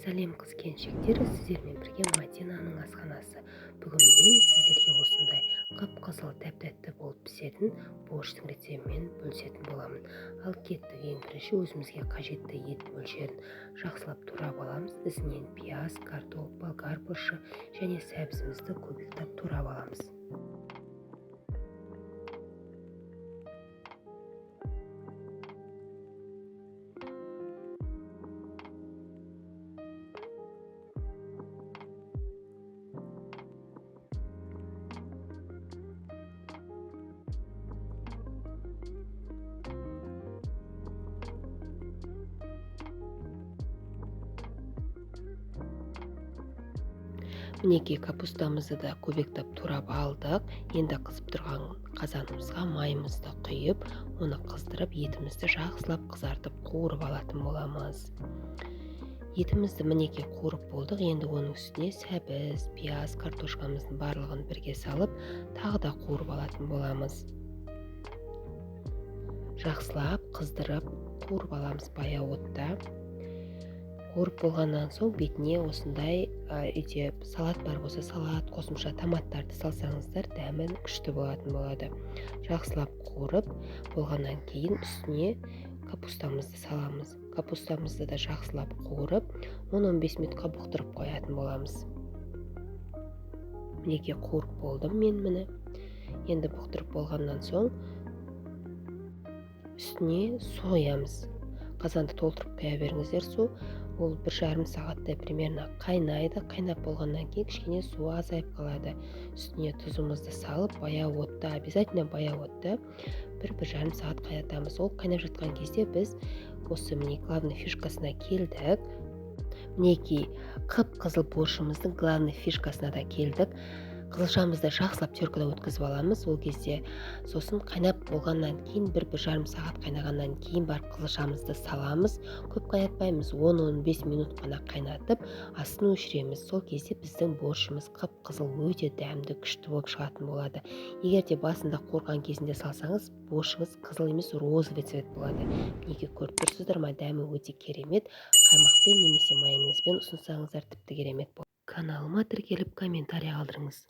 Сәлем қыз-келіншектер, сіздермен бірге Мадинаның асханасы. Бүгін мен сіздерге осындай қып-қызыл тәп-тәтті болып пісетін борщтың рецептімен бөлісетін боламын. Ал кеттік, ең бірінші өзімізге қажетті ет мөлшерін жақсылап турап аламыз. Ізінен пияз, картоп, болгар борщы және сәбізімізді көбіктеп турап аламыз. Мінекей капустамызды да көбіктеп турап алдық. Енді қызып тұрған қазанымызға майымызды құйып, оны қыздырып, етімізді жақсылап қызартып қуырып алатын боламыз. Етімізді мінекей қуырып болдық. Енді оның үстіне сәбіз, пияз, картошкамыздың барлығын бірге салып, тағы да қуырып алатын боламыз. Жақсылап қыздырып қуырып аламыз баяу отта. Қуырып болғаннан соң бетіне осындай үйде салат бар болса салат, қосымша томаттарды салсаңыздар дәмі күшті болатын болады. Жақсылап қуырып болғаннан кейін үстіне капустамызды саламыз. Капустамызды да жақсылап қуырып 10-15 минутқа бұқтырып қоятын боламыз. Мінекей қуырып болдым мен міне. Енді бұқтырып болғаннан соң үстіне су құямыз. Қазанды толтырып құя беріңіздер су. Ол 1,5 сағаттай примерно қайнайды. Қайнап болғаннан кейін кішкене суы азайып қалады. Үстіне тұзымызды салып, баяу отта, обязательно баяу отта 1,5 сағат қайнатамыз. Ол қайнап жатқан кезде біз осы міне главный фишкасына келдік. Мінекей қып-қызыл борщымыздың главный фишкасына да келдік. Қызылшамызды жақсылап теркада өткізіп аламыз. Ол кезде сосын қайнап болғаннан кейін 1,5 сағат қайнағаннан кейін барып қызылшамызды саламыз. Көп қайнатпаймыз, 10-15 минут қана қайнатып, астын өшіреміз. Сол кезде біздің борщымыз қып-қызыл өте дәмді, күшті болып шығатын болады. Егер де басында қуырған кезінде салсаңыз, борщыңыз қызыл емес, розовый цвет болады. Мінекей көріп тұрсыздар ма, дәмі өте керемет. Қаймақпен немесе майонезбен ұсынсаңыздар тіпті керемет болады. Каналыма тіркеліп комментарий қалдырыңыз.